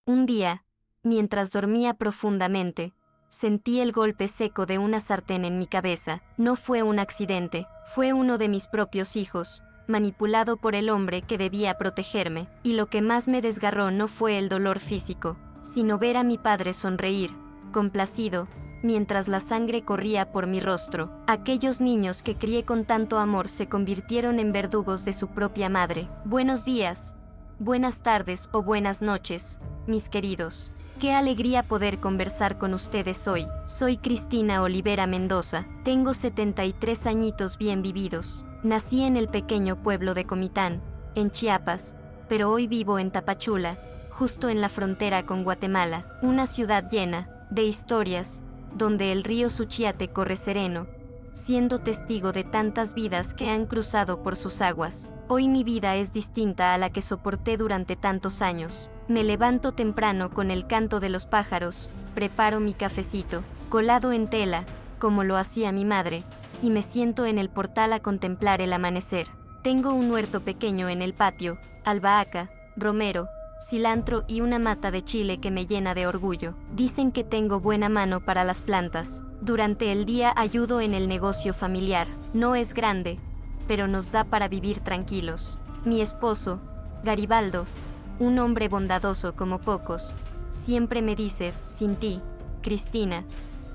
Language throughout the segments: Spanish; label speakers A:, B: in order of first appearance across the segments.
A: Un día, mientras dormía profundamente, sentí el golpe seco de una sartén en mi cabeza. No fue un accidente, fue uno de mis propios hijos, manipulado por el hombre que debía protegerme. Y lo que más me desgarró no fue el dolor físico, sino ver a mi padre sonreír, complacido, mientras la sangre corría por mi rostro. Aquellos niños que crié con tanto amor se convirtieron en verdugos de su propia madre. Buenos días, buenas tardes o buenas noches, mis queridos. Qué alegría poder conversar con ustedes hoy. Soy Cristina Olivera Mendoza, tengo 73 añitos bien vividos. Nací en el pequeño pueblo de Comitán, en Chiapas, pero hoy vivo en Tapachula, justo en la frontera con Guatemala, una ciudad llena de historias, donde el río Suchiate corre sereno, siendo testigo de tantas vidas que han cruzado por sus aguas. Hoy mi vida es distinta a la que soporté durante tantos años. Me levanto temprano con el canto de los pájaros, preparo mi cafecito, colado en tela, como lo hacía mi madre, y me siento en el portal a contemplar el amanecer. Tengo un huerto pequeño en el patio, albahaca, romero, cilantro y una mata de chile que me llena de orgullo. Dicen que tengo buena mano para las plantas. Durante el día ayudo en el negocio familiar. No es grande, pero nos da para vivir tranquilos. Mi esposo, Garibaldo, un hombre bondadoso como pocos, siempre me dice, sin ti, Cristina,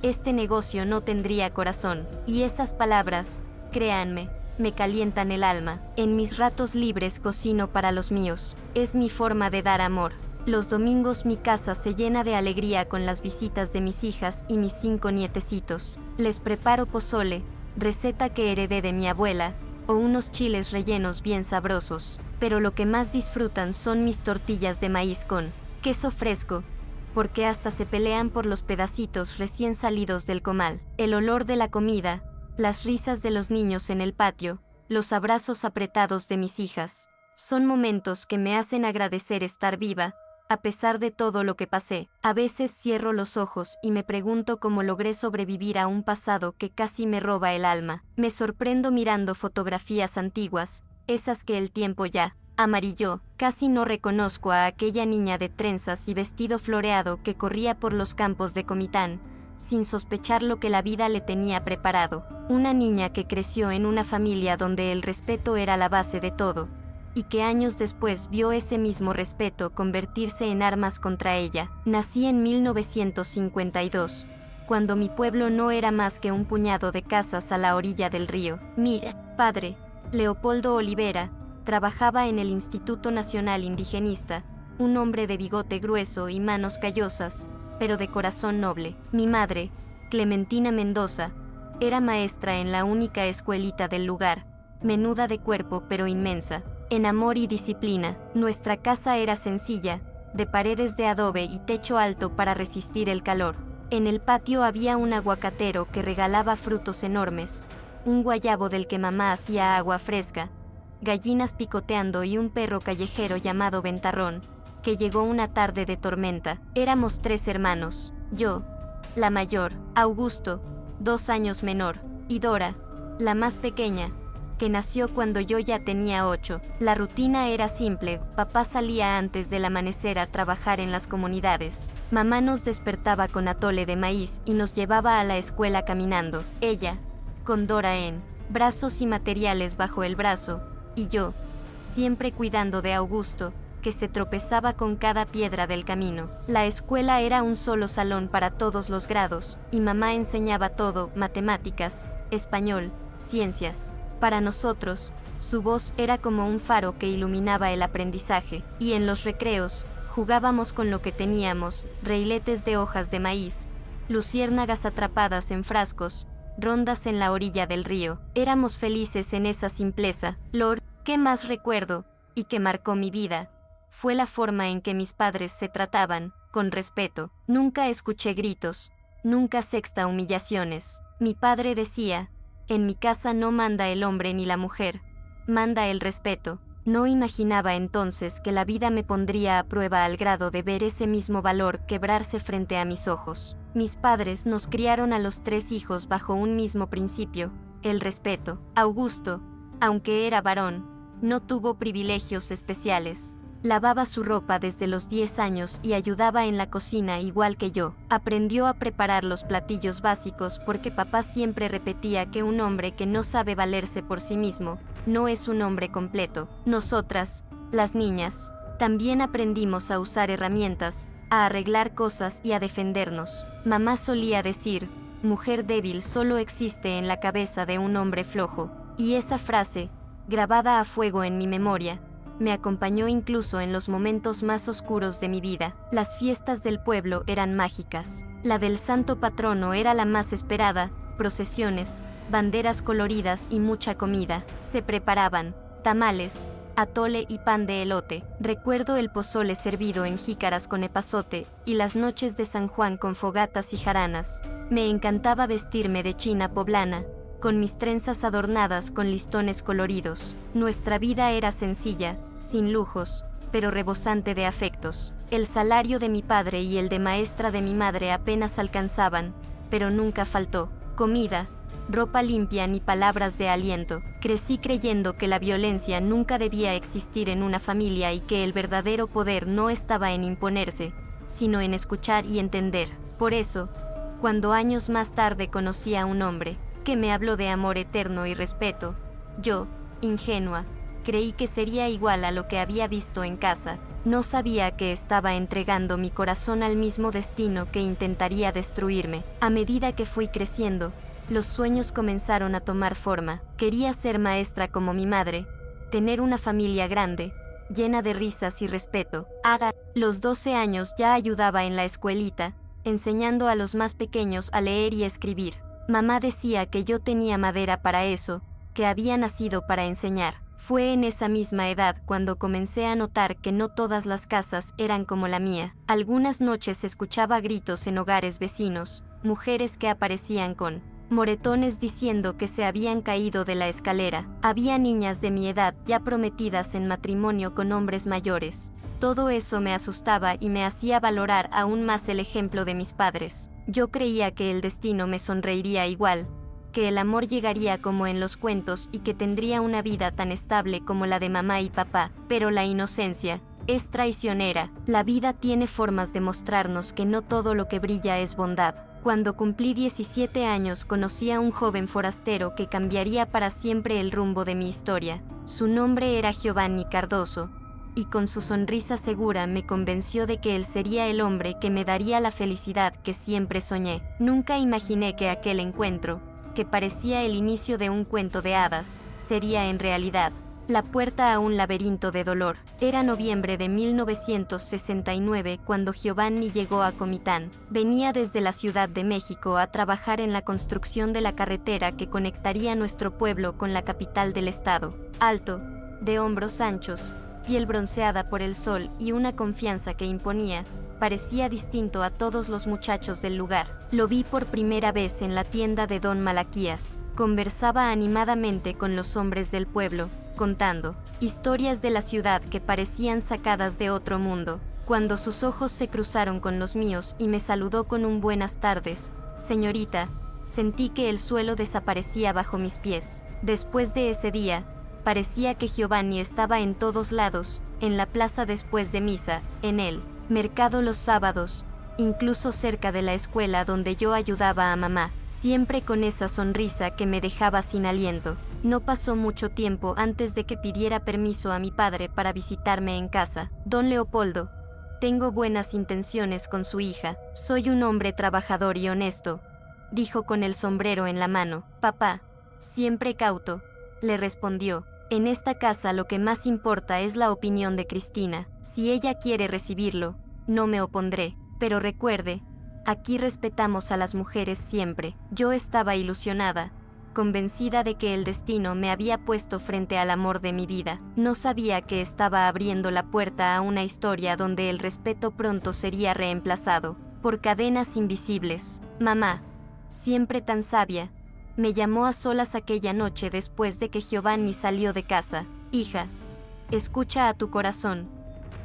A: este negocio no tendría corazón. Y esas palabras, créanme, me calientan el alma. En mis ratos libres cocino para los míos. Es mi forma de dar amor. Los domingos mi casa se llena de alegría con las visitas de mis hijas y mis 5 nietecitos. Les preparo pozole, receta que heredé de mi abuela, o unos chiles rellenos bien sabrosos. Pero lo que más disfrutan son mis tortillas de maíz con queso fresco, porque hasta se pelean por los pedacitos recién salidos del comal. El olor de la comida, las risas de los niños en el patio, los abrazos apretados de mis hijas, son momentos que me hacen agradecer estar viva, a pesar de todo lo que pasé. A veces cierro los ojos y me pregunto cómo logré sobrevivir a un pasado que casi me roba el alma. Me sorprendo mirando fotografías antiguas, esas que el tiempo ya amarilló. Casi no reconozco a aquella niña de trenzas y vestido floreado que corría por los campos de Comitán, sin sospechar lo que la vida le tenía preparado. Una niña que creció en una familia donde el respeto era la base de todo, y que años después vio ese mismo respeto convertirse en armas contra ella. Nací en 1952, cuando mi pueblo no era más que un puñado de casas a la orilla del río. Mi padre, Leopoldo Olivera, trabajaba en el Instituto Nacional Indigenista, un hombre de bigote grueso y manos callosas, pero de corazón noble. Mi madre, Clementina Mendoza, era maestra en la única escuelita del lugar, menuda de cuerpo pero inmensa en amor y disciplina. Nuestra casa era sencilla, de paredes de adobe y techo alto para resistir el calor. En el patio había un aguacatero que regalaba frutos enormes, un guayabo del que mamá hacía agua fresca, gallinas picoteando y un perro callejero llamado Ventarrón, que llegó una tarde de tormenta. Éramos 3 hermanos, yo, la mayor, Augusto, 2 años menor, y Dora, la más pequeña, que nació cuando yo ya tenía 8. La rutina era simple, papá salía antes del amanecer a trabajar en las comunidades. Mamá nos despertaba con atole de maíz y nos llevaba a la escuela caminando. Ella, con Dora en brazos y materiales bajo el brazo, y yo, siempre cuidando de Augusto, que se tropezaba con cada piedra del camino. La escuela era un solo salón para todos los grados, y mamá enseñaba todo, matemáticas, español, ciencias. Para nosotros, su voz era como un faro que iluminaba el aprendizaje, y en los recreos, jugábamos con lo que teníamos, reiletes de hojas de maíz, luciérnagas atrapadas en frascos, rondas en la orilla del río. Éramos felices en esa simpleza. Lo que más recuerdo, y que marcó mi vida, fue la forma en que mis padres se trataban, con respeto. Nunca escuché gritos, nunca sexta humillaciones. Mi padre decía, en mi casa no manda el hombre ni la mujer, manda el respeto. No imaginaba entonces que la vida me pondría a prueba al grado de ver ese mismo valor quebrarse frente a mis ojos. Mis padres nos criaron a los 3 hijos bajo un mismo principio, el respeto. Augusto, aunque era varón, no tuvo privilegios especiales. Lavaba su ropa desde los 10 años y ayudaba en la cocina igual que yo. Aprendió a preparar los platillos básicos porque papá siempre repetía que un hombre que no sabe valerse por sí mismo no es un hombre completo. Nosotras, las niñas, también aprendimos a usar herramientas, a arreglar cosas y a defendernos. Mamá solía decir, mujer débil solo existe en la cabeza de un hombre flojo. Y esa frase, grabada a fuego en mi memoria, me acompañó incluso en los momentos más oscuros de mi vida. Las fiestas del pueblo eran mágicas. La del santo patrono era la más esperada, procesiones, banderas coloridas y mucha comida. Se preparaban tamales, atole y pan de elote. Recuerdo el pozole servido en jícaras con epazote y las noches de San Juan con fogatas y jaranas. Me encantaba vestirme de china poblana, con mis trenzas adornadas con listones coloridos. Nuestra vida era sencilla, sin lujos, pero rebosante de afectos. El salario de mi padre y el de maestra de mi madre apenas alcanzaban, pero nunca faltó comida, ropa limpia ni palabras de aliento. Crecí creyendo que la violencia nunca debía existir en una familia y que el verdadero poder no estaba en imponerse, sino en escuchar y entender. Por eso, cuando años más tarde conocí a un hombre que me habló de amor eterno y respeto, yo, ingenua, creí que sería igual a lo que había visto en casa. No sabía que estaba entregando mi corazón al mismo destino que intentaría destruirme. A medida que fui creciendo, los sueños comenzaron a tomar forma. Quería ser maestra como mi madre, tener una familia grande, llena de risas y respeto. A los 12 años ya ayudaba en la escuelita, enseñando a los más pequeños a leer y escribir. Mamá decía que yo tenía madera para eso, que había nacido para enseñar. Fue en esa misma edad cuando comencé a notar que no todas las casas eran como la mía. Algunas noches escuchaba gritos en hogares vecinos, mujeres que aparecían con moretones diciendo que se habían caído de la escalera. Había niñas de mi edad ya prometidas en matrimonio con hombres mayores. Todo eso me asustaba y me hacía valorar aún más el ejemplo de mis padres. Yo creía que el destino me sonreiría igual, que el amor llegaría como en los cuentos y que tendría una vida tan estable como la de mamá y papá. Pero la inocencia es traicionera. La vida tiene formas de mostrarnos que no todo lo que brilla es bondad. Cuando cumplí 17 años conocí a un joven forastero que cambiaría para siempre el rumbo de mi historia. Su nombre era Giovanni Cardoso, y con su sonrisa segura me convenció de que él sería el hombre que me daría la felicidad que siempre soñé. Nunca imaginé que aquel encuentro, que parecía el inicio de un cuento de hadas, sería en realidad la puerta a un laberinto de dolor. Era noviembre de 1969 cuando Giovanni llegó a Comitán. Venía desde la Ciudad de México a trabajar en la construcción de la carretera que conectaría nuestro pueblo con la capital del estado. Alto, de hombros anchos, piel bronceada por el sol y una confianza que imponía, parecía distinto a todos los muchachos del lugar. Lo vi por primera vez en la tienda de Don Malaquías. Conversaba animadamente con los hombres del pueblo, contando historias de la ciudad que parecían sacadas de otro mundo. Cuando sus ojos se cruzaron con los míos y me saludó con un buenas tardes, señorita, sentí que el suelo desaparecía bajo mis pies. Después de ese día, parecía que Giovanni estaba en todos lados, en la plaza después de misa, en el mercado los sábados, incluso cerca de la escuela donde yo ayudaba a mamá, siempre con esa sonrisa que me dejaba sin aliento. No pasó mucho tiempo antes de que pidiera permiso a mi padre para visitarme en casa. Don Leopoldo, tengo buenas intenciones con su hija, soy un hombre trabajador y honesto, dijo con el sombrero en la mano. Papá, siempre cauto, le respondió. En esta casa lo que más importa es la opinión de Cristina. Si ella quiere recibirlo, no me opondré. Pero recuerde, aquí respetamos a las mujeres siempre. Yo estaba ilusionada, convencida de que el destino me había puesto frente al amor de mi vida. No sabía que estaba abriendo la puerta a una historia donde el respeto pronto sería reemplazado por cadenas invisibles. Mamá, siempre tan sabia, me llamó a solas aquella noche después de que Giovanni salió de casa. Hija, escucha a tu corazón,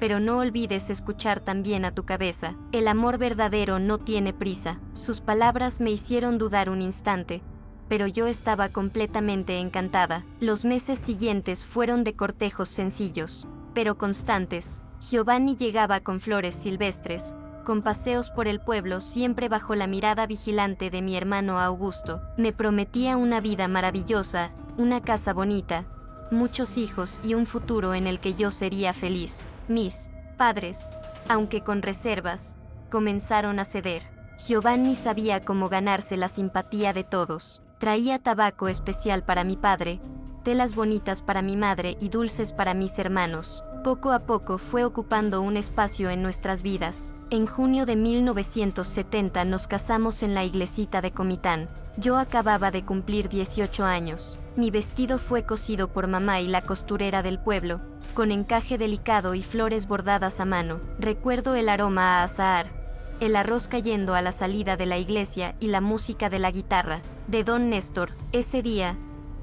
A: pero no olvides escuchar también a tu cabeza. El amor verdadero no tiene prisa. Sus palabras me hicieron dudar un instante, pero yo estaba completamente encantada. Los meses siguientes fueron de cortejos sencillos, pero constantes. Giovanni llegaba con flores silvestres, con paseos por el pueblo siempre bajo la mirada vigilante de mi hermano Augusto. Me prometía una vida maravillosa, una casa bonita, muchos hijos y un futuro en el que yo sería feliz. Mis padres, aunque con reservas, comenzaron a ceder. Giovanni sabía cómo ganarse la simpatía de todos. Traía tabaco especial para mi padre, telas bonitas para mi madre y dulces para mis hermanos. Poco a poco fue ocupando un espacio en nuestras vidas. En junio de 1970 nos casamos en la iglesita de Comitán. Yo acababa de cumplir 18 años. Mi vestido fue cosido por mamá y la costurera del pueblo, con encaje delicado y flores bordadas a mano. Recuerdo el aroma a azahar, el arroz cayendo a la salida de la iglesia y la música de la guitarra de don Néstor. Ese día,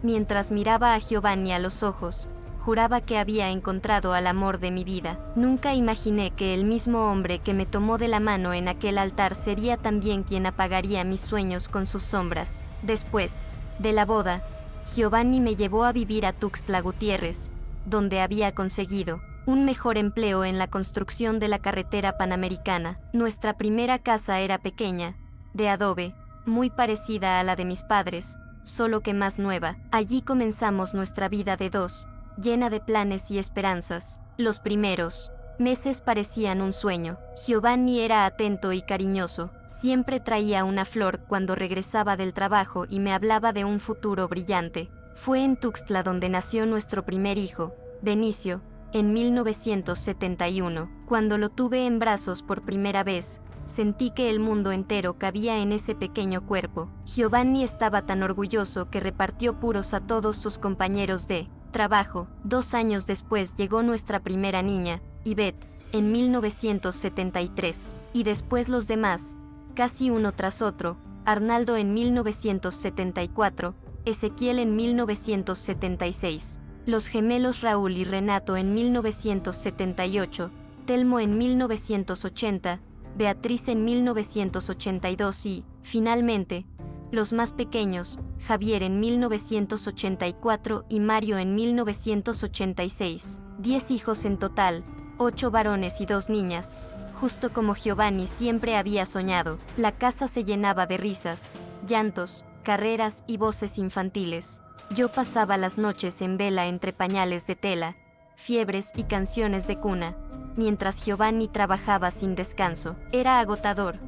A: mientras miraba a Giovanni a los ojos, juraba que había encontrado al amor de mi vida. Nunca imaginé que el mismo hombre que me tomó de la mano en aquel altar sería también quien apagaría mis sueños con sus sombras. Después de la boda, Giovanni me llevó a vivir a Tuxtla Gutiérrez, donde había conseguido un mejor empleo en la construcción de la carretera panamericana. Nuestra primera casa era pequeña, de adobe, muy parecida a la de mis padres, solo que más nueva. Allí comenzamos nuestra vida de dos, llena de planes y esperanzas. Los primeros meses parecían un sueño. Giovanni era atento y cariñoso. Siempre traía una flor cuando regresaba del trabajo y me hablaba de un futuro brillante. Fue en Tuxtla donde nació nuestro primer hijo, Benicio, en 1971. Cuando lo tuve en brazos por primera vez, sentí que el mundo entero cabía en ese pequeño cuerpo. Giovanni estaba tan orgulloso que repartió puros a todos sus compañeros de trabajo. 2 años después llegó nuestra primera niña, Ivette, en 1973, y después los demás, casi uno tras otro: Arnaldo en 1974, Ezequiel en 1976, los gemelos Raúl y Renato en 1978, Telmo en 1980, Beatriz en 1982 y, finalmente, los más pequeños, Javier en 1984 y Mario en 1986. 10 hijos en total, 8 varones y 2 niñas, justo como Giovanni siempre había soñado. La casa se llenaba de risas, llantos, carreras y voces infantiles. Yo pasaba las noches en vela entre pañales de tela, fiebres y canciones de cuna, mientras Giovanni trabajaba sin descanso. Era agotador,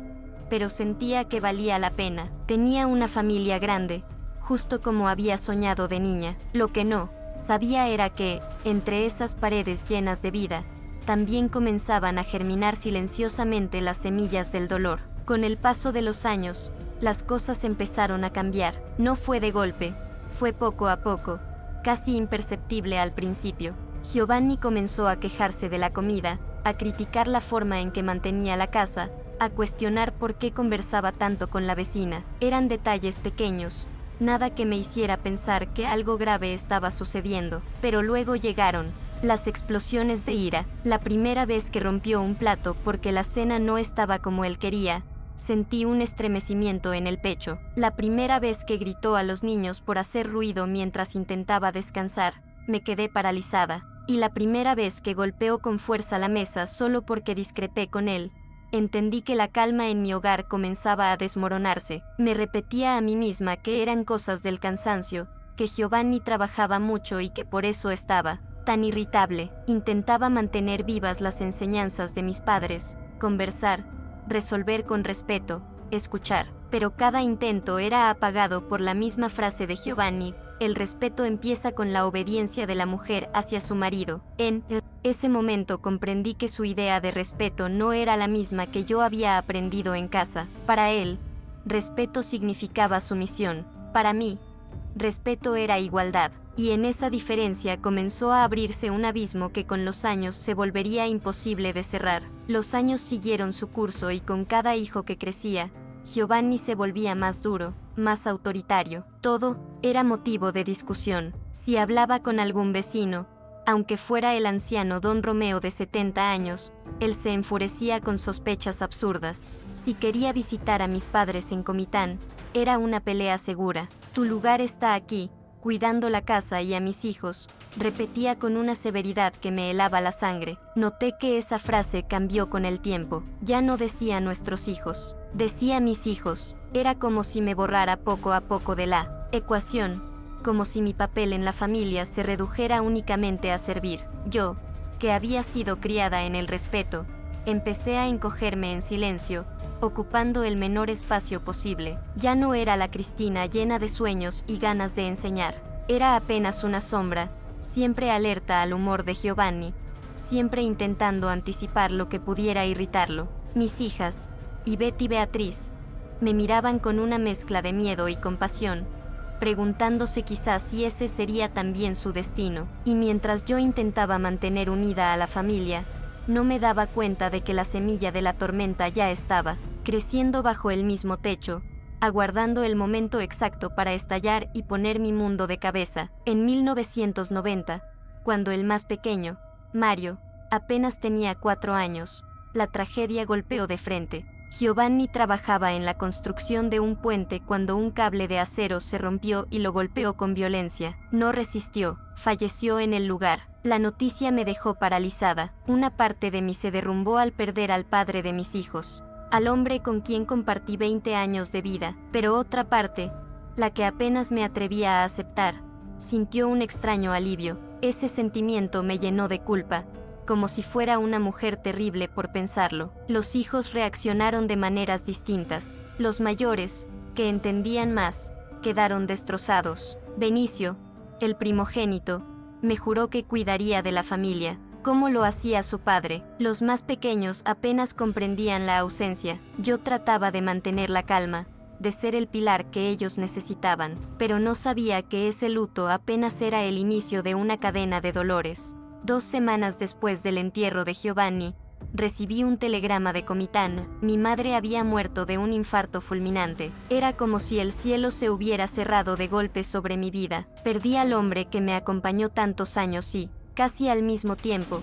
A: pero sentía que valía la pena. Tenía una familia grande, justo como había soñado de niña. Lo que no sabía era que, entre esas paredes llenas de vida, también comenzaban a germinar silenciosamente las semillas del dolor. Con el paso de los años, las cosas empezaron a cambiar. No fue de golpe, fue poco a poco, casi imperceptible al principio. Giovanni comenzó a quejarse de la comida, a criticar la forma en que mantenía la casa, a cuestionar por qué conversaba tanto con la vecina. Eran detalles pequeños, nada que me hiciera pensar que algo grave estaba sucediendo. Pero luego llegaron las explosiones de ira. La primera vez que rompió un plato porque la cena no estaba como él quería, sentí un estremecimiento en el pecho. La primera vez que gritó a los niños por hacer ruido mientras intentaba descansar, me quedé paralizada. Y la primera vez que golpeó con fuerza la mesa solo porque discrepé con él, entendí que la calma en mi hogar comenzaba a desmoronarse. Me repetía a mí misma que eran cosas del cansancio, que Giovanni trabajaba mucho y que por eso estaba tan irritable. Intentaba mantener vivas las enseñanzas de mis padres, conversar, resolver con respeto, escuchar. Pero cada intento era apagado por la misma frase de Giovanni: el respeto empieza con la obediencia de la mujer hacia su marido. En ese momento comprendí que su idea de respeto no era la misma que yo había aprendido en casa. Para él, respeto significaba sumisión. Para mí, respeto era igualdad. Y en esa diferencia comenzó a abrirse un abismo que con los años se volvería imposible de cerrar. Los años siguieron su curso y con cada hijo que crecía, Giovanni se volvía más duro, más autoritario. Todo era motivo de discusión. Si hablaba con algún vecino, aunque fuera el anciano don Romeo de 70 años, él se enfurecía con sospechas absurdas. Si quería visitar a mis padres en Comitán, era una pelea segura. Tu lugar está aquí, cuidando la casa y a mis hijos, repetía con una severidad que me helaba la sangre. Noté que esa frase cambió con el tiempo. Ya no decía nuestros hijos, decía mis hijos. Era como si me borrara poco a poco de la ecuación, como si mi papel en la familia se redujera únicamente a servir. Yo, que había sido criada en el respeto, empecé a encogerme en silencio, ocupando el menor espacio posible. Ya no era la Cristina llena de sueños y ganas de enseñar. Era apenas una sombra, siempre alerta al humor de Giovanni, siempre intentando anticipar lo que pudiera irritarlo. Mis hijas, Ivette y Beatriz, me miraban con una mezcla de miedo y compasión, preguntándose quizás si ese sería también su destino. Y mientras yo intentaba mantener unida a la familia, no me daba cuenta de que la semilla de la tormenta ya estaba creciendo bajo el mismo techo, aguardando el momento exacto para estallar y poner mi mundo de cabeza. En 1990, cuando el más pequeño, Mario, apenas tenía 4 años, la tragedia golpeó de frente. Giovanni trabajaba en la construcción de un puente cuando un cable de acero se rompió y lo golpeó con violencia. No resistió, falleció en el lugar. La noticia me dejó paralizada. Una parte de mí se derrumbó al perder al padre de mis hijos, al hombre con quien compartí 20 años de vida, pero otra parte, la que apenas me atrevía a aceptar, sintió un extraño alivio. Ese sentimiento me llenó de culpa, como si fuera una mujer terrible por pensarlo. Los hijos reaccionaron de maneras distintas. Los mayores, que entendían más, quedaron destrozados. Benicio, el primogénito, me juró que cuidaría de la familia, como lo hacía su padre. Los más pequeños apenas comprendían la ausencia. Yo trataba de mantener la calma, de ser el pilar que ellos necesitaban, pero no sabía que ese luto apenas era el inicio de una cadena de dolores. 2 semanas después del entierro de Giovanni, recibí un telegrama de Comitán. Mi madre había muerto de un infarto fulminante. Era como si el cielo se hubiera cerrado de golpe sobre mi vida. Perdí al hombre que me acompañó tantos años y, casi al mismo tiempo,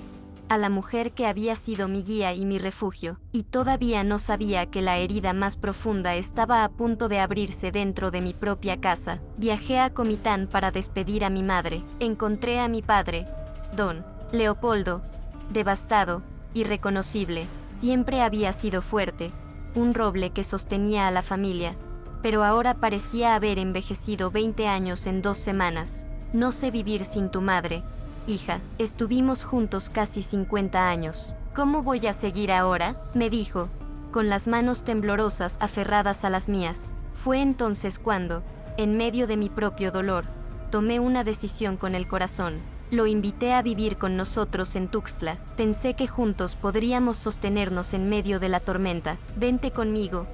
A: a la mujer que había sido mi guía y mi refugio. Y todavía no sabía que la herida más profunda estaba a punto de abrirse dentro de mi propia casa. Viajé a Comitán para despedir a mi madre. Encontré a mi padre, Don Leopoldo, devastado, irreconocible. Siempre había sido fuerte, un roble que sostenía a la familia, pero ahora parecía haber envejecido 20 años en 2 semanas. No sé vivir sin tu madre, hija. Estuvimos juntos casi 50 años. ¿Cómo voy a seguir ahora?, me dijo, con las manos temblorosas aferradas a las mías. Fue entonces cuando, en medio de mi propio dolor, tomé una decisión con el corazón. Lo invité a vivir con nosotros en Tuxtla. Pensé que juntos podríamos sostenernos en medio de la tormenta. Vente conmigo,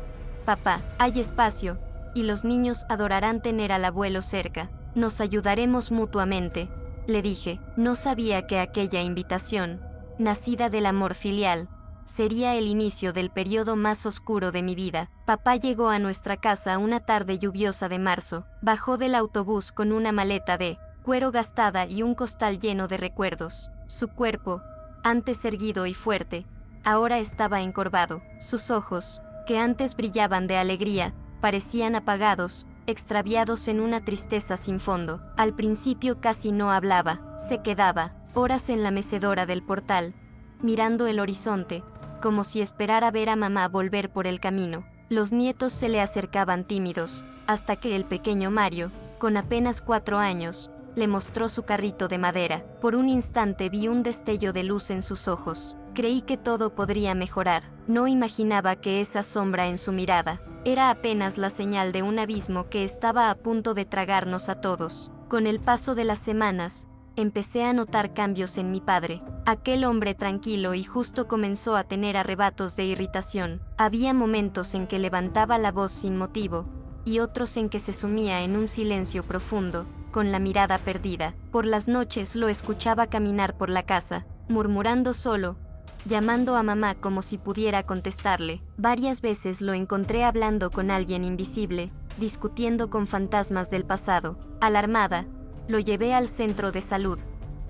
A: papá, hay espacio, y los niños adorarán tener al abuelo cerca. Nos ayudaremos mutuamente, le dije. No sabía que aquella invitación, nacida del amor filial, sería el inicio del periodo más oscuro de mi vida. Papá llegó a nuestra casa una tarde lluviosa de marzo. Bajó del autobús con una maleta de cuero gastada y un costal lleno de recuerdos. Su cuerpo, antes erguido y fuerte, ahora estaba encorvado. Sus ojos, que antes brillaban de alegría, parecían apagados, extraviados en una tristeza sin fondo. Al principio casi no hablaba. Se quedaba horas en la mecedora del portal, mirando el horizonte, como si esperara ver a mamá volver por el camino. Los nietos se le acercaban tímidos, hasta que el pequeño Mario, con apenas 4 años, le mostró su carrito de madera. Por un instante vi un destello de luz en sus ojos. Creí que todo podría mejorar. No imaginaba que esa sombra en su mirada era apenas la señal de un abismo que estaba a punto de tragarnos a todos. Con el paso de las semanas, empecé a notar cambios en mi padre. Aquel hombre tranquilo y justo comenzó a tener arrebatos de irritación. Había momentos en que levantaba la voz sin motivo, y otros en que se sumía en un silencio profundo, con la mirada perdida. Por las noches lo escuchaba caminar por la casa, murmurando solo, llamando a mamá como si pudiera contestarle. Varias veces lo encontré hablando con alguien invisible, discutiendo con fantasmas del pasado. Alarmada, lo llevé al centro de salud,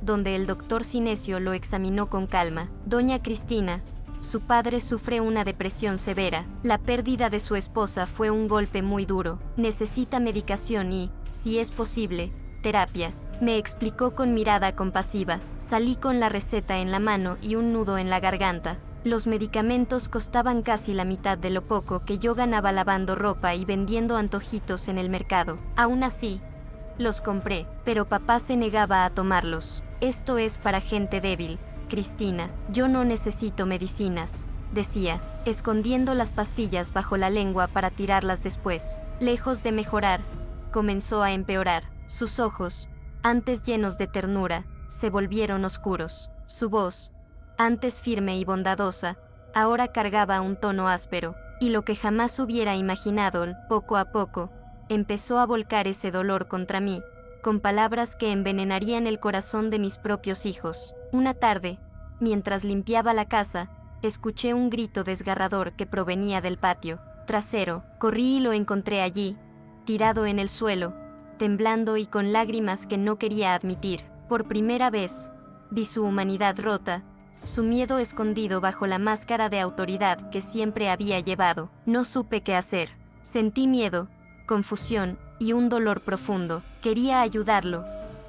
A: donde el doctor Sinesio lo examinó con calma. Doña Cristina, su padre sufre una depresión severa. La pérdida de su esposa fue un golpe muy duro. Necesita medicación y, si es posible, terapia, me explicó con mirada compasiva. Salí con la receta en la mano y un nudo en la garganta. Los medicamentos costaban casi la mitad de lo poco que yo ganaba lavando ropa y vendiendo antojitos en el mercado. Aún así, los compré, pero papá se negaba a tomarlos. Esto es para gente débil, Cristina. Yo no necesito medicinas, decía, escondiendo las pastillas bajo la lengua para tirarlas después. Lejos de mejorar, comenzó a empeorar. Sus ojos, antes llenos de ternura, se volvieron oscuros. Su voz, antes firme y bondadosa, ahora cargaba un tono áspero, y lo que jamás hubiera imaginado, poco a poco, empezó a volcar ese dolor contra mí, con palabras que envenenarían el corazón de mis propios hijos. Una tarde, mientras limpiaba la casa, escuché un grito desgarrador que provenía del patio trasero. Corrí y lo encontré allí, tirado en el suelo, temblando y con lágrimas que no quería admitir. Por primera vez, vi su humanidad rota, su miedo escondido bajo la máscara de autoridad que siempre había llevado. No supe qué hacer. Sentí miedo, confusión y un dolor profundo. Quería ayudarlo,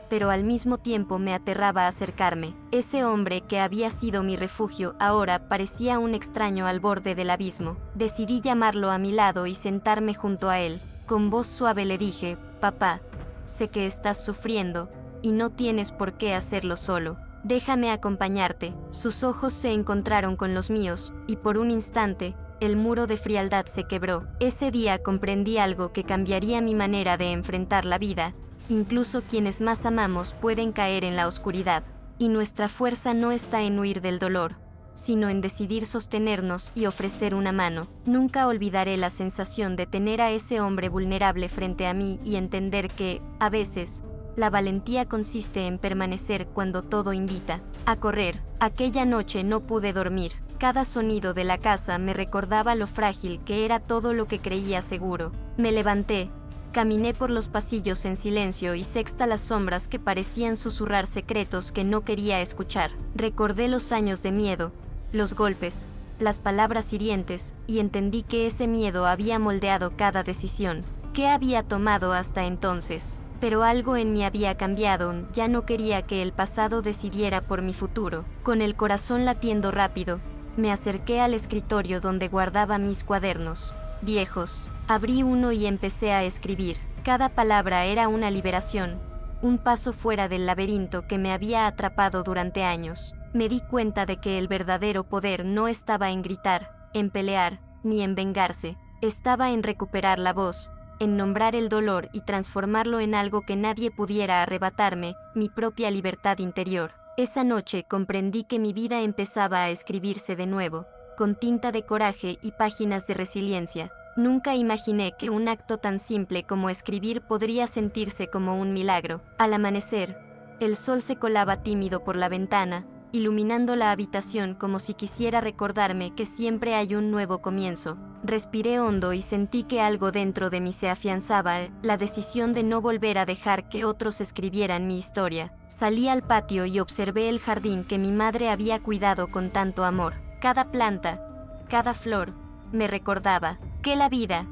A: pero al mismo tiempo me aterraba acercarme. Ese hombre que había sido mi refugio ahora parecía un extraño al borde del abismo. Decidí llamarlo a mi lado y sentarme junto a él. Con voz suave le dije: «Papá, sé que estás sufriendo, y no tienes por qué hacerlo solo. Déjame acompañarte». Sus ojos se encontraron con los míos, y por un instante, el muro de frialdad se quebró. Ese día comprendí algo que cambiaría mi manera de enfrentar la vida. Incluso quienes más amamos pueden caer en la oscuridad, y nuestra fuerza no está en huir del dolor, sino en decidir sostenernos y ofrecer una mano. Nunca olvidaré la sensación de tener a ese hombre vulnerable frente a mí y entender que, a veces, la valentía consiste en permanecer cuando todo invita a correr. Aquella noche no pude dormir. Cada sonido de la casa me recordaba lo frágil que era todo lo que creía seguro. Me levanté, caminé por los pasillos en silencio y sexta las sombras que parecían susurrar secretos que no quería escuchar. Recordé los años de miedo, los golpes, las palabras hirientes, y entendí que ese miedo había moldeado cada decisión que había tomado hasta entonces. Pero algo en mí había cambiado, ya no quería que el pasado decidiera por mi futuro. Con el corazón latiendo rápido, me acerqué al escritorio donde guardaba mis cuadernos viejos. Abrí uno y empecé a escribir. Cada palabra era una liberación, un paso fuera del laberinto que me había atrapado durante años. Me di cuenta de que el verdadero poder no estaba en gritar, en pelear, ni en vengarse. Estaba en recuperar la voz, en nombrar el dolor y transformarlo en algo que nadie pudiera arrebatarme, mi propia libertad interior. Esa noche comprendí que mi vida empezaba a escribirse de nuevo, con tinta de coraje y páginas de resiliencia. Nunca imaginé que un acto tan simple como escribir podría sentirse como un milagro. Al amanecer, el sol se colaba tímido por la ventana, iluminando la habitación como si quisiera recordarme que siempre hay un nuevo comienzo. Respiré hondo y sentí que algo dentro de mí se afianzaba, la decisión de no volver a dejar que otros escribieran mi historia. Salí al patio y observé el jardín que mi madre había cuidado con tanto amor. Cada planta, cada flor, me recordaba que la vida,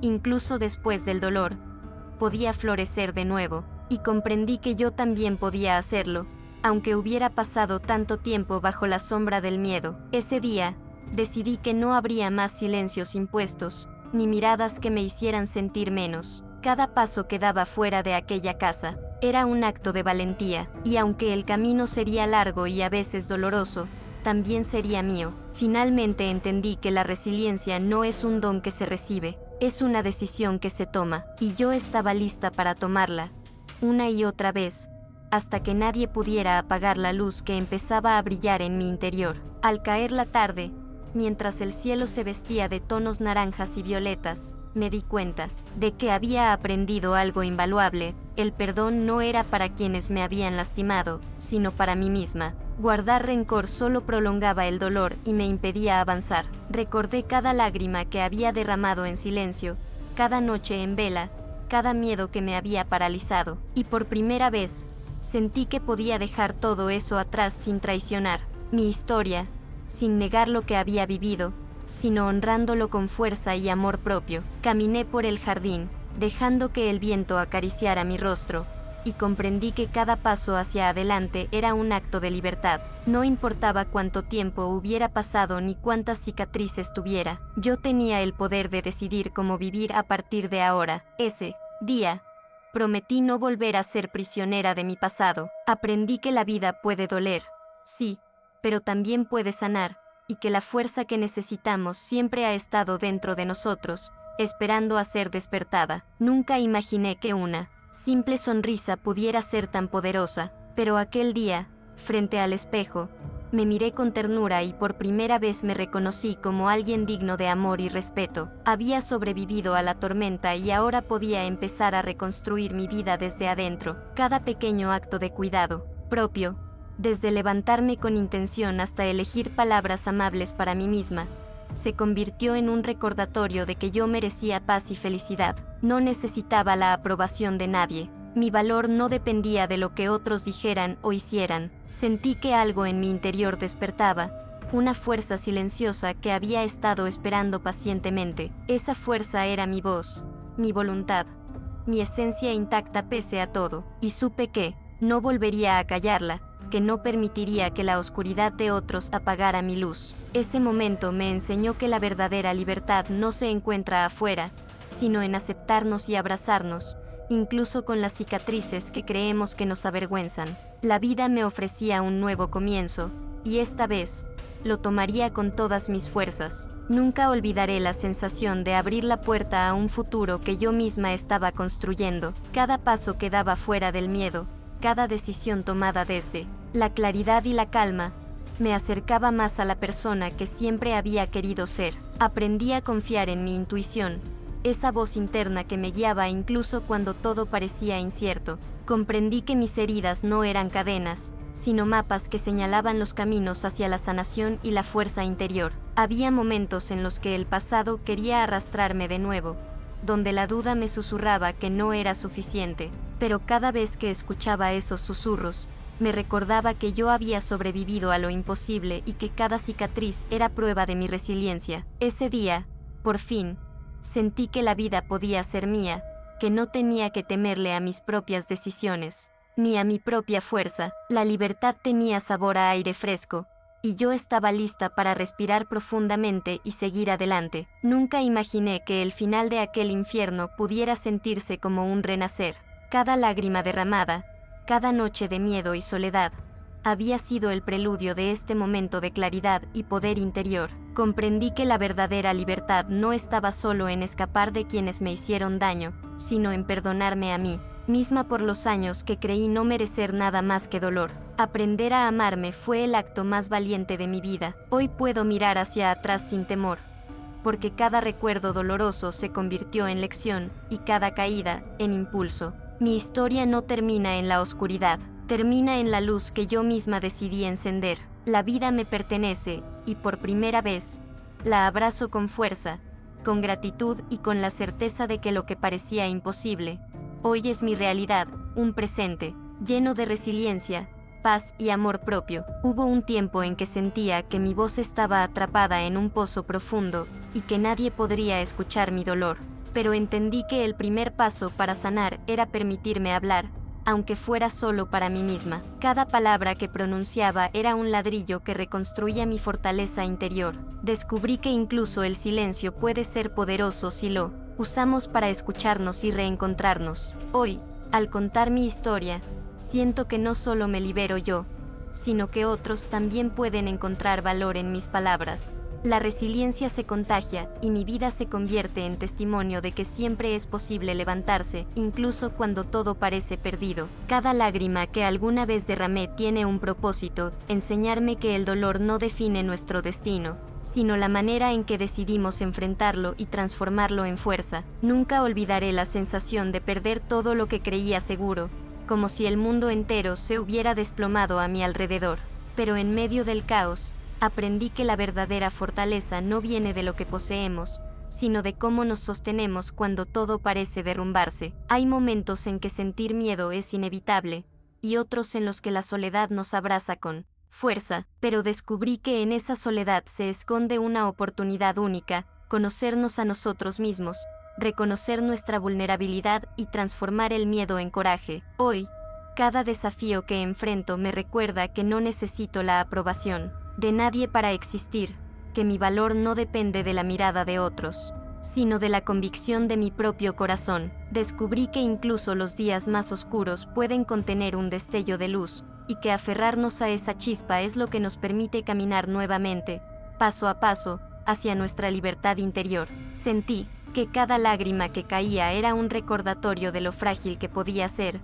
A: incluso después del dolor, podía florecer de nuevo, y comprendí que yo también podía hacerlo, aunque hubiera pasado tanto tiempo bajo la sombra del miedo. Ese día, decidí que no habría más silencios impuestos, ni miradas que me hicieran sentir menos. Cada paso que daba fuera de aquella casa era un acto de valentía, y aunque el camino sería largo y a veces doloroso, también sería mío. Finalmente entendí que la resiliencia no es un don que se recibe, es una decisión que se toma, y yo estaba lista para tomarla, una y otra vez, hasta que nadie pudiera apagar la luz que empezaba a brillar en mi interior. Al caer la tarde, mientras el cielo se vestía de tonos naranjas y violetas, me di cuenta de que había aprendido algo invaluable. El perdón no era para quienes me habían lastimado, sino para mí misma. Guardar rencor solo prolongaba el dolor y me impedía avanzar. Recordé cada lágrima que había derramado en silencio, cada noche en vela, cada miedo que me había paralizado, y por primera vez, sentí que podía dejar todo eso atrás sin traicionar mi historia, sin negar lo que había vivido, sino honrándolo con fuerza y amor propio. Caminé por el jardín, dejando que el viento acariciara mi rostro, y comprendí que cada paso hacia adelante era un acto de libertad. No importaba cuánto tiempo hubiera pasado ni cuántas cicatrices tuviera, yo tenía el poder de decidir cómo vivir a partir de ahora. Ese día, prometí no volver a ser prisionera de mi pasado. Aprendí que la vida puede doler, sí, pero también puede sanar, y que la fuerza que necesitamos siempre ha estado dentro de nosotros, esperando a ser despertada. Nunca imaginé que una simple sonrisa pudiera ser tan poderosa, pero aquel día, frente al espejo, me miré con ternura y por primera vez me reconocí como alguien digno de amor y respeto. Había sobrevivido a la tormenta y ahora podía empezar a reconstruir mi vida desde adentro. Cada pequeño acto de cuidado propio, desde levantarme con intención hasta elegir palabras amables para mí misma, se convirtió en un recordatorio de que yo merecía paz y felicidad. No necesitaba la aprobación de nadie. Mi valor no dependía de lo que otros dijeran o hicieran. Sentí que algo en mi interior despertaba, una fuerza silenciosa que había estado esperando pacientemente. Esa fuerza era mi voz, mi voluntad, mi esencia intacta pese a todo, y supe que no volvería a callarla, que no permitiría que la oscuridad de otros apagara mi luz. Ese momento me enseñó que la verdadera libertad no se encuentra afuera, sino en aceptarnos y abrazarnos, incluso con las cicatrices que creemos que nos avergüenzan. La vida me ofrecía un nuevo comienzo, y esta vez, lo tomaría con todas mis fuerzas. Nunca olvidaré la sensación de abrir la puerta a un futuro que yo misma estaba construyendo. Cada paso que daba fuera del miedo, cada decisión tomada desde la claridad y la calma, me acercaba más a la persona que siempre había querido ser. Aprendí a confiar en mi intuición, esa voz interna que me guiaba incluso cuando todo parecía incierto. Comprendí que mis heridas no eran cadenas, sino mapas que señalaban los caminos hacia la sanación y la fuerza interior. Había momentos en los que el pasado quería arrastrarme de nuevo, donde la duda me susurraba que no era suficiente, pero cada vez que escuchaba esos susurros, me recordaba que yo había sobrevivido a lo imposible y que cada cicatriz era prueba de mi resiliencia. Ese día, por fin, sentí que la vida podía ser mía, que no tenía que temerle a mis propias decisiones, ni a mi propia fuerza. La libertad tenía sabor a aire fresco, y yo estaba lista para respirar profundamente y seguir adelante. Nunca imaginé que el final de aquel infierno pudiera sentirse como un renacer. Cada lágrima derramada, cada noche de miedo y soledad, había sido el preludio de este momento de claridad y poder interior. Comprendí que la verdadera libertad no estaba solo en escapar de quienes me hicieron daño, sino en perdonarme a mí misma por los años que creí no merecer nada más que dolor. Aprender a amarme fue el acto más valiente de mi vida. Hoy puedo mirar hacia atrás sin temor, porque cada recuerdo doloroso se convirtió en lección, y cada caída, en impulso. Mi historia no termina en la oscuridad, termina en la luz que yo misma decidí encender. La vida me pertenece, y por primera vez, la abrazo con fuerza, con gratitud y con la certeza de que lo que parecía imposible, hoy es mi realidad, un presente, lleno de resiliencia, paz y amor propio. Hubo un tiempo en que sentía que mi voz estaba atrapada en un pozo profundo, y que nadie podría escuchar mi dolor. Pero entendí que el primer paso para sanar era permitirme hablar, aunque fuera solo para mí misma. Cada palabra que pronunciaba era un ladrillo que reconstruía mi fortaleza interior. Descubrí que incluso el silencio puede ser poderoso si lo usamos para escucharnos y reencontrarnos. Hoy, al contar mi historia, siento que no solo me libero yo, sino que otros también pueden encontrar valor en mis palabras. La resiliencia se contagia, y mi vida se convierte en testimonio de que siempre es posible levantarse, incluso cuando todo parece perdido. Cada lágrima que alguna vez derramé tiene un propósito: enseñarme que el dolor no define nuestro destino, sino la manera en que decidimos enfrentarlo y transformarlo en fuerza. Nunca olvidaré la sensación de perder todo lo que creía seguro, como si el mundo entero se hubiera desplomado a mi alrededor. Pero en medio del caos, aprendí que la verdadera fortaleza no viene de lo que poseemos, sino de cómo nos sostenemos cuando todo parece derrumbarse. Hay momentos en que sentir miedo es inevitable, y otros en los que la soledad nos abraza con fuerza, pero descubrí que en esa soledad se esconde una oportunidad única: conocernos a nosotros mismos, reconocer nuestra vulnerabilidad y transformar el miedo en coraje. Hoy, cada desafío que enfrento me recuerda que no necesito la aprobación de nadie para existir, que mi valor no depende de la mirada de otros, sino de la convicción de mi propio corazón. Descubrí que incluso los días más oscuros pueden contener un destello de luz, y que aferrarnos a esa chispa es lo que nos permite caminar nuevamente, paso a paso, hacia nuestra libertad interior. Sentí que cada lágrima que caía era un recordatorio de lo frágil que podía ser,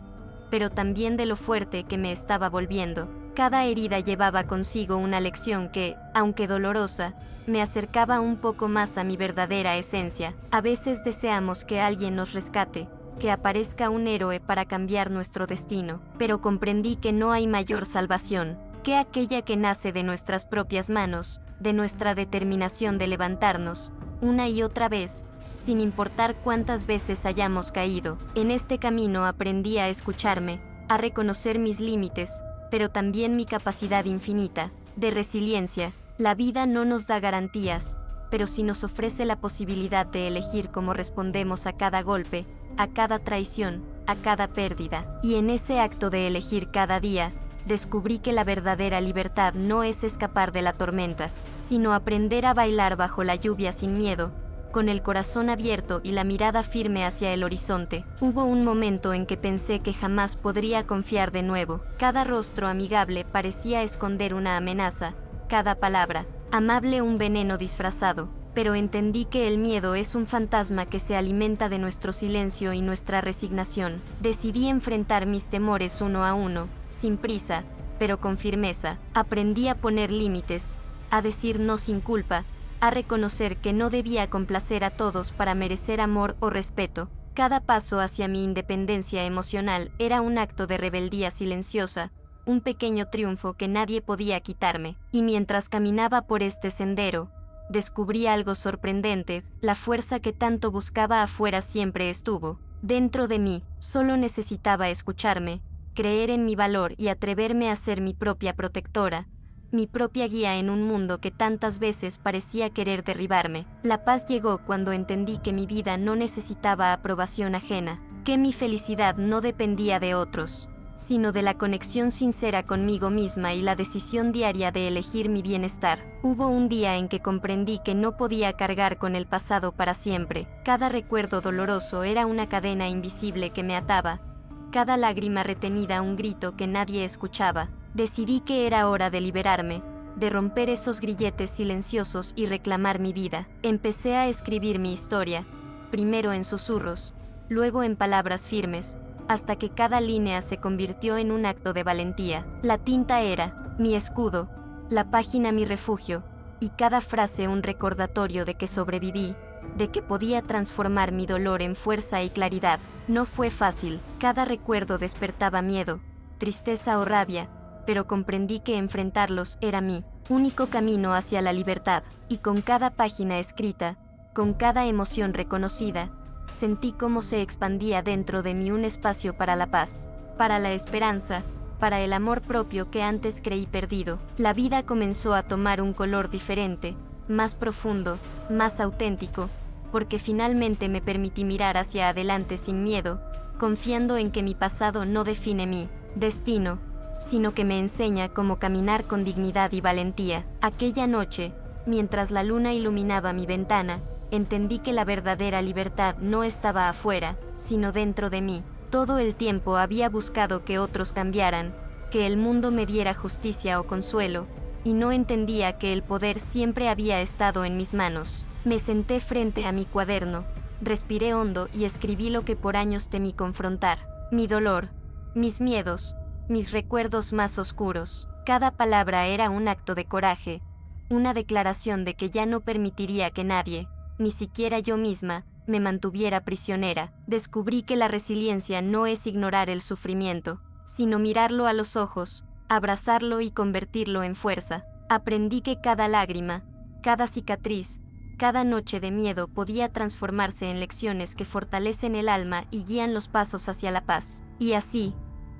A: pero también de lo fuerte que me estaba volviendo. Cada herida llevaba consigo una lección que, aunque dolorosa, me acercaba un poco más a mi verdadera esencia. A veces deseamos que alguien nos rescate, que aparezca un héroe para cambiar nuestro destino, pero comprendí que no hay mayor salvación que aquella que nace de nuestras propias manos, de nuestra determinación de levantarnos, una y otra vez, sin importar cuántas veces hayamos caído. En este camino aprendí a escucharme, a reconocer mis límites, pero también mi capacidad infinita de resiliencia. La vida no nos da garantías, pero sí nos ofrece la posibilidad de elegir cómo respondemos a cada golpe, a cada traición, a cada pérdida. Y en ese acto de elegir cada día, descubrí que la verdadera libertad no es escapar de la tormenta, sino aprender a bailar bajo la lluvia sin miedo, con el corazón abierto y la mirada firme hacia el horizonte. Hubo un momento en que pensé que jamás podría confiar de nuevo. Cada rostro amigable parecía esconder una amenaza, cada palabra amable un veneno disfrazado, pero entendí que el miedo es un fantasma que se alimenta de nuestro silencio y nuestra resignación. Decidí enfrentar mis temores uno a uno, sin prisa, pero con firmeza. Aprendí a poner límites, a decir no sin culpa, a reconocer que no debía complacer a todos para merecer amor o respeto. Cada paso hacia mi independencia emocional era un acto de rebeldía silenciosa, un pequeño triunfo que nadie podía quitarme. Y mientras caminaba por este sendero, descubrí algo sorprendente: la fuerza que tanto buscaba afuera siempre estuvo dentro de mí. Solo necesitaba escucharme, creer en mi valor y atreverme a ser mi propia protectora, mi propia guía en un mundo que tantas veces parecía querer derribarme. La paz llegó cuando entendí que mi vida no necesitaba aprobación ajena, que mi felicidad no dependía de otros, sino de la conexión sincera conmigo misma y la decisión diaria de elegir mi bienestar. Hubo un día en que comprendí que no podía cargar con el pasado para siempre. Cada recuerdo doloroso era una cadena invisible que me ataba, cada lágrima retenida un grito que nadie escuchaba. Decidí que era hora de liberarme, de romper esos grilletes silenciosos y reclamar mi vida. Empecé a escribir mi historia, primero en susurros, luego en palabras firmes, hasta que cada línea se convirtió en un acto de valentía. La tinta era mi escudo, la página mi refugio, y cada frase un recordatorio de que sobreviví, de que podía transformar mi dolor en fuerza y claridad. No fue fácil, cada recuerdo despertaba miedo, tristeza o rabia, pero comprendí que enfrentarlos era mi único camino hacia la libertad. Y con cada página escrita, con cada emoción reconocida, sentí cómo se expandía dentro de mí un espacio para la paz, para la esperanza, para el amor propio que antes creí perdido. La vida comenzó a tomar un color diferente, más profundo, más auténtico, porque finalmente me permití mirar hacia adelante sin miedo, confiando en que mi pasado no define mi destino, sino que me enseña cómo caminar con dignidad y valentía. Aquella noche, mientras la luna iluminaba mi ventana, entendí que la verdadera libertad no estaba afuera, sino dentro de mí. Todo el tiempo había buscado que otros cambiaran, que el mundo me diera justicia o consuelo, y no entendía que el poder siempre había estado en mis manos. Me senté frente a mi cuaderno, respiré hondo y escribí lo que por años temí confrontar: mi dolor, mis miedos, mis recuerdos más oscuros. Cada palabra era un acto de coraje, una declaración de que ya no permitiría que nadie, ni siquiera yo misma, me mantuviera prisionera. Descubrí que la resiliencia no es ignorar el sufrimiento, sino mirarlo a los ojos, abrazarlo y convertirlo en fuerza. Aprendí que cada lágrima, cada cicatriz, cada noche de miedo podía transformarse en lecciones que fortalecen el alma y guían los pasos hacia la paz. Y así,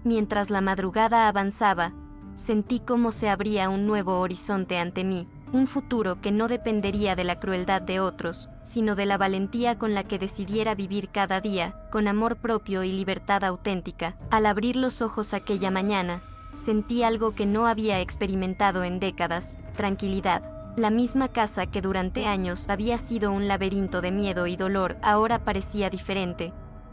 A: mientras la madrugada avanzaba, sentí cómo se abría un nuevo horizonte ante mí, un futuro que no dependería de la crueldad de otros, sino de la valentía con la que decidiera vivir cada día, con amor propio y libertad auténtica. Al abrir los ojos aquella mañana, sentí algo que no había experimentado en décadas: tranquilidad. La misma casa que durante años había sido un laberinto de miedo y dolor ahora parecía diferente,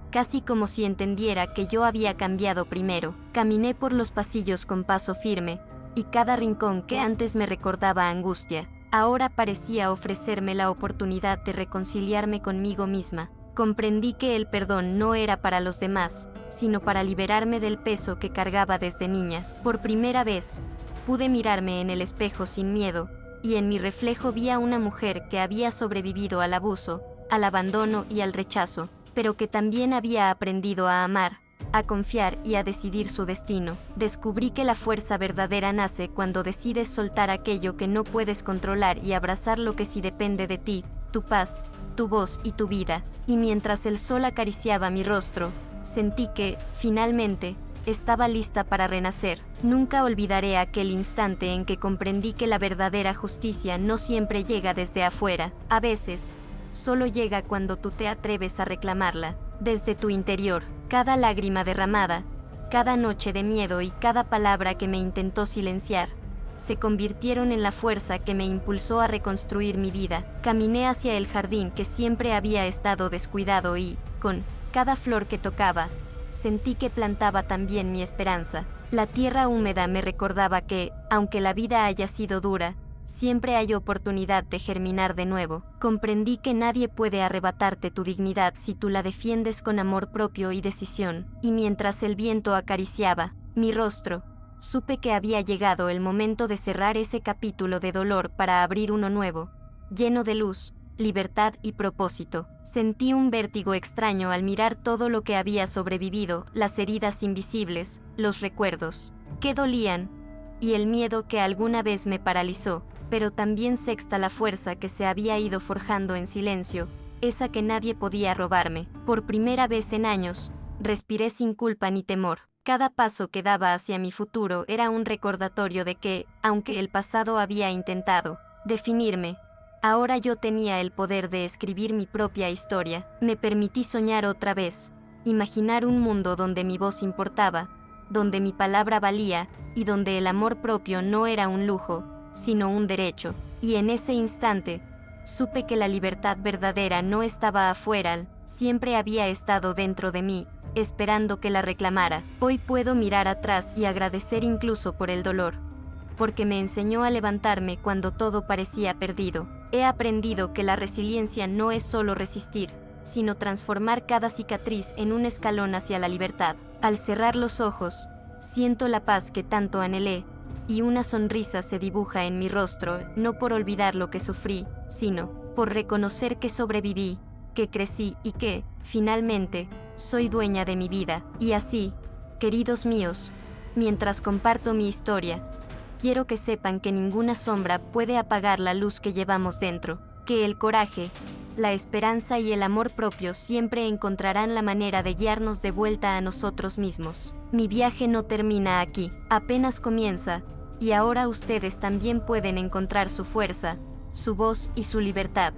A: casi como si entendiera que yo había cambiado primero. Caminé por los pasillos con paso firme, y cada rincón que antes me recordaba angustia, ahora parecía ofrecerme la oportunidad de reconciliarme conmigo misma. Comprendí que el perdón no era para los demás, sino para liberarme del peso que cargaba desde niña. Por primera vez, pude mirarme en el espejo sin miedo, y en mi reflejo vi a una mujer que había sobrevivido al abuso, al abandono y al rechazo, pero que también había aprendido a amar, a confiar y a decidir su destino. Descubrí que la fuerza verdadera nace cuando decides soltar aquello que no puedes controlar y abrazar lo que sí depende de ti: tu paz, tu voz y tu vida. Y mientras el sol acariciaba mi rostro, sentí que, finalmente, estaba lista para renacer. Nunca olvidaré aquel instante en que comprendí que la verdadera justicia no siempre llega desde afuera. A veces, solo llega cuando tú te atreves a reclamarla, desde tu interior. Cada lágrima derramada, cada noche de miedo y cada palabra que me intentó silenciar, se convirtieron en la fuerza que me impulsó a reconstruir mi vida. Caminé hacia el jardín que siempre había estado descuidado y, con cada flor que tocaba, sentí que plantaba también mi esperanza. La tierra húmeda me recordaba que, aunque la vida haya sido dura, siempre hay oportunidad de germinar de nuevo. Comprendí que nadie puede arrebatarte tu dignidad si tú la defiendes con amor propio y decisión. Y mientras el viento acariciaba mi rostro, supe que había llegado el momento de cerrar ese capítulo de dolor para abrir uno nuevo, lleno de luz, libertad y propósito. Sentí un vértigo extraño al mirar todo lo que había sobrevivido: las heridas invisibles, los recuerdos que dolían, y el miedo que alguna vez me paralizó, pero también sexta la fuerza que se había ido forjando en silencio, esa que nadie podía robarme. Por primera vez en años, respiré sin culpa ni temor. Cada paso que daba hacia mi futuro era un recordatorio de que, aunque el pasado había intentado definirme, ahora yo tenía el poder de escribir mi propia historia. Me permití soñar otra vez, imaginar un mundo donde mi voz importaba, donde mi palabra valía, y donde el amor propio no era un lujo, sino un derecho. Y en ese instante, supe que la libertad verdadera no estaba afuera, siempre había estado dentro de mí, esperando que la reclamara. Hoy puedo mirar atrás y agradecer incluso por el dolor, porque me enseñó a levantarme cuando todo parecía perdido. He aprendido que la resiliencia no es solo resistir, sino transformar cada cicatriz en un escalón hacia la libertad. Al cerrar los ojos, siento la paz que tanto anhelé, y una sonrisa se dibuja en mi rostro, no por olvidar lo que sufrí, sino por reconocer que sobreviví, que crecí y que, finalmente, soy dueña de mi vida. Y así, queridos míos, mientras comparto mi historia, quiero que sepan que ninguna sombra puede apagar la luz que llevamos dentro, que el coraje, la esperanza y el amor propio siempre encontrarán la manera de guiarnos de vuelta a nosotros mismos. Mi viaje no termina aquí, apenas comienza, y ahora ustedes también pueden encontrar su fuerza, su voz y su libertad.